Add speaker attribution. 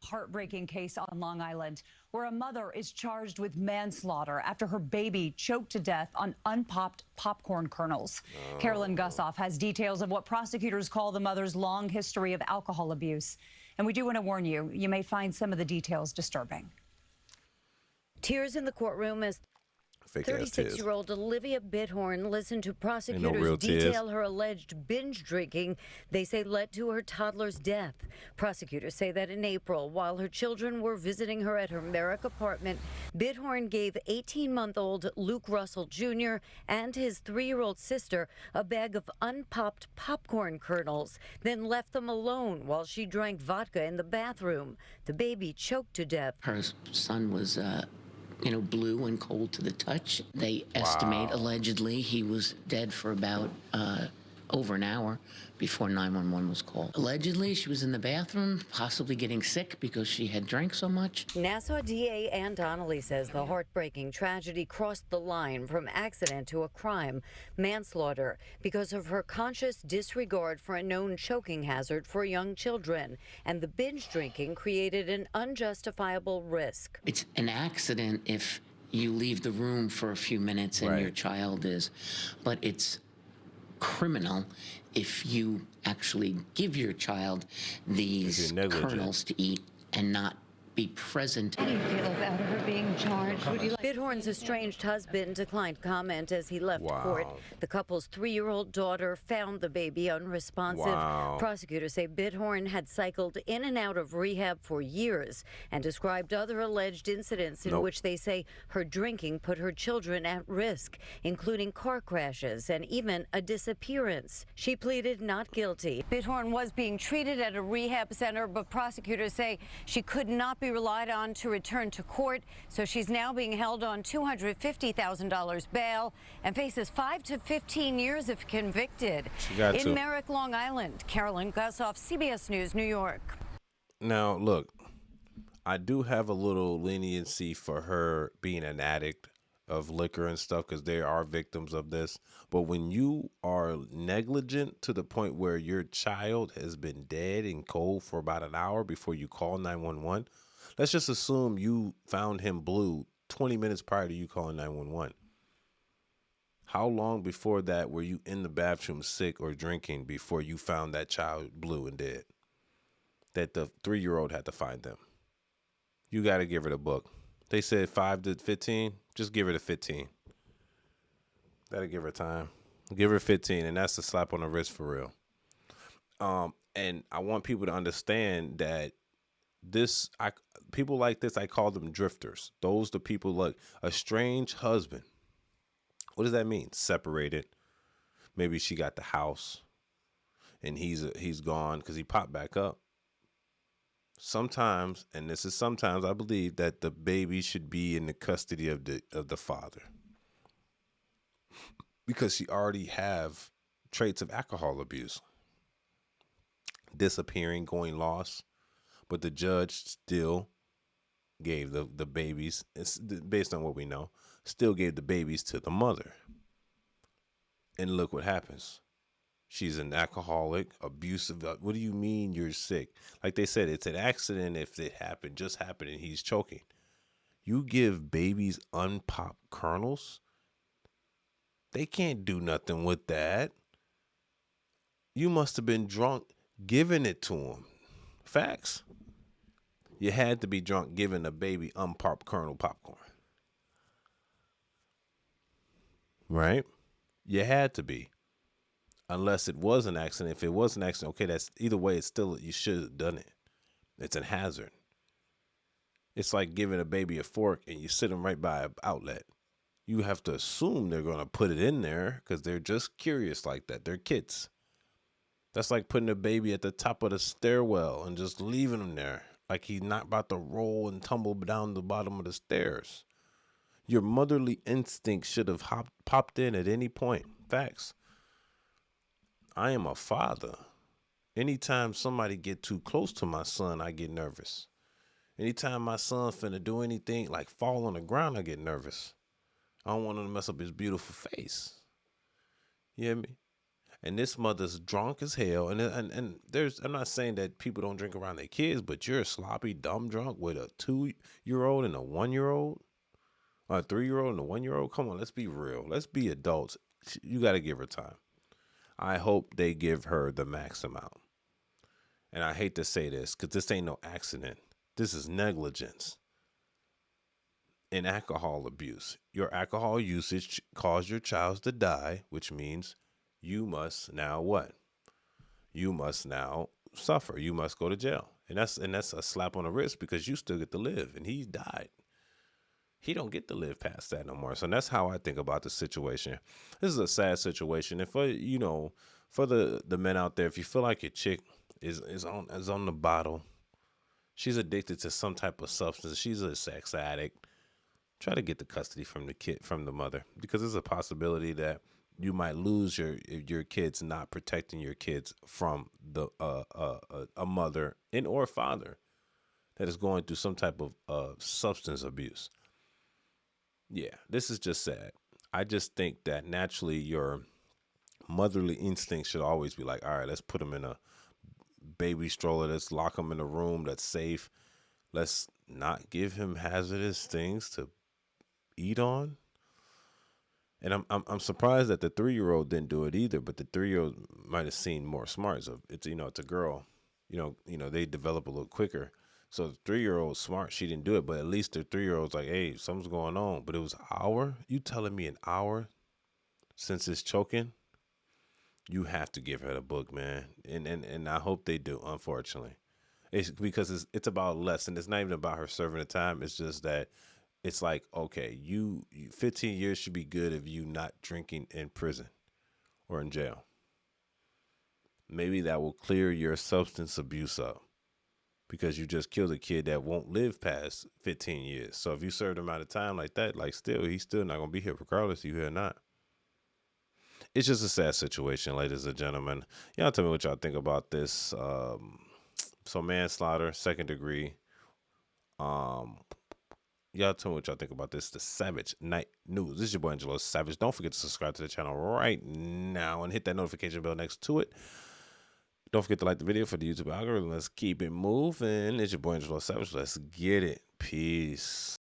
Speaker 1: Heartbreaking case on Long Island where a mother is charged with manslaughter after her baby choked to death on unpopped popcorn kernels. Carolyn Gussoff has details of what prosecutors call the mother's long history of alcohol abuse. And we do want to warn you, you may find some of the details disturbing.
Speaker 2: Tears in the courtroom as 36-year-old Olivia Bithorn listened to prosecutors detail her alleged binge drinking they say led to her toddler's death. Prosecutors say that in April, while her children were visiting her at her Merrick apartment, Bithorn gave 18-month-old Luke Russell Jr. and his 3-year-old sister a bag of unpopped popcorn kernels, then left them alone while she drank vodka in the bathroom. The baby choked to death.
Speaker 3: Her son was blue and cold to the touch. They estimate, allegedly, he was dead for about over an hour before 911 was called. Allegedly, she was in the bathroom, possibly getting sick because she had drank so much.
Speaker 2: Nassau DA Ann Donnelly says the heartbreaking tragedy crossed the line from accident to a crime, manslaughter, because of her conscious disregard for a known choking hazard for young children. And the binge drinking created an unjustifiable risk.
Speaker 3: It's an accident if you leave the room for a few minutes and your child is, but it's criminal if you actually give your child these kernels to eat and not be present.
Speaker 2: How do you feel about her being charged? Bithorn's estranged husband declined comment as he left court. The couple's 3-year-old daughter found the baby unresponsive. Prosecutors say Bithorn had cycled in and out of rehab for years and described other alleged incidents in which they say her drinking put her children at risk, including car crashes and even a disappearance. She pleaded not guilty. Bithorn was being treated at a rehab center, but prosecutors say she could not be relied on to return to court, so she's now being held on $250,000 bail and faces 5 to 15 years if convicted. In Merrick, Long Island, Carolyn Gussoff, CBS News, New York.
Speaker 4: Now, look, I do have a little leniency for her being an addict of liquor and stuff because there are victims of this. But when you are negligent to the point where your child has been dead and cold for about an hour before you call 911, let's just assume you found him blue 20 minutes prior to you calling 911. How long before that were you in the bathroom sick or drinking before you found that child blue and dead? That the 3-year-old had to find them. You got to give her the book. They said 5 to 15. Just give her the 15. That'll give her time. Give her 15, and that's a slap on the wrist for real. And I want people to understand that people like this, I call them drifters. Those the people like a strange husband. What does that mean? Separated. Maybe she got the house, and he's gone because he popped back up. Sometimes, and this is sometimes, I believe that the baby should be in the custody of the father because she already have traits of alcohol abuse, disappearing, going lost, but the judge still gave the babies, based on what we know, still gave the babies to the mother. And look what happens. She's an alcoholic, abusive. What do you mean you're sick? Like they said, it's an accident if it happened, just happened, and he's choking. You give babies unpopped kernels? They can't do nothing with that. You must have been drunk giving it to them. Facts. You had to be drunk giving a baby unpopped kernel popcorn. Right? You had to be. Unless it was an accident. If it was an accident, okay, that's either way, it's still, you should have done it. It's a hazard. It's like giving a baby a fork and you sit them right by an outlet. You have to assume they're going to put it in there because they're just curious like that. They're kids. That's like putting a baby at the top of the stairwell and just leaving him there. Like he's not about to roll and tumble down the bottom of the stairs. Your motherly instinct should have popped in at any point. Facts. I am a father. Anytime somebody get too close to my son, I get nervous. Anytime my son finna do anything like fall on the ground, I get nervous. I don't want him to mess up his beautiful face. You hear me? And this mother's drunk as hell. And there's, I'm not saying that people don't drink around their kids, but you're a sloppy, dumb drunk with a 2-year-old and a 1-year-old, or a 3-year-old and a 1-year-old. Come on, let's be real. Let's be adults. You got to give her time. I hope they give her the max amount. And I hate to say this because this ain't no accident. This is negligence and alcohol abuse. Your alcohol usage caused your child to die, which means you must now what? You must now suffer. You must go to jail. And that's a slap on the wrist because you still get to live and he died. He don't get to live past that no more. So that's how I think about the situation. This is a sad situation. And for for the men out there, if you feel like your chick is on the bottle, she's addicted to some type of substance, she's a sex addict, try to get the custody from the mother, because there's a possibility that you might lose your kids, not protecting your kids from the a mother and or father that is going through some type of substance abuse. Yeah, this is just sad. I just think that naturally your motherly instinct should always be like, all right, let's put him in a baby stroller, let's lock him in a room that's safe, let's not give him hazardous things to eat on. And I'm surprised that the 3-year-old didn't do it either, but the 3-year-old might have seen more smart. So it's it's a girl, they develop a little quicker. So the 3-year-old smart, she didn't do it, but at least the 3-year-old's like, hey, something's going on. But it was an hour. You telling me an hour since it's choking? You have to give her the book, man. And I hope they do, unfortunately. It's because it's about less, and it's not even about her serving the time. It's just that it's like, okay, you 15 years should be good if you not drinking in prison or in jail. Maybe that will clear your substance abuse up because you just killed a kid that won't live past 15 years. So if you served him out of time like that, like he's still not going to be here regardless if you here or not. It's just a sad situation, ladies and gentlemen. Y'all tell me what y'all think about this. So manslaughter, 2nd degree. Y'all tell me what y'all think about this. The Savage Night News. This is your boy Angelo Savage. Don't forget to subscribe to the channel right now and hit that notification bell next to it. Don't forget to like the video for the YouTube algorithm. Let's keep it moving. It's your boy Angelo Savage. Let's get it. Peace.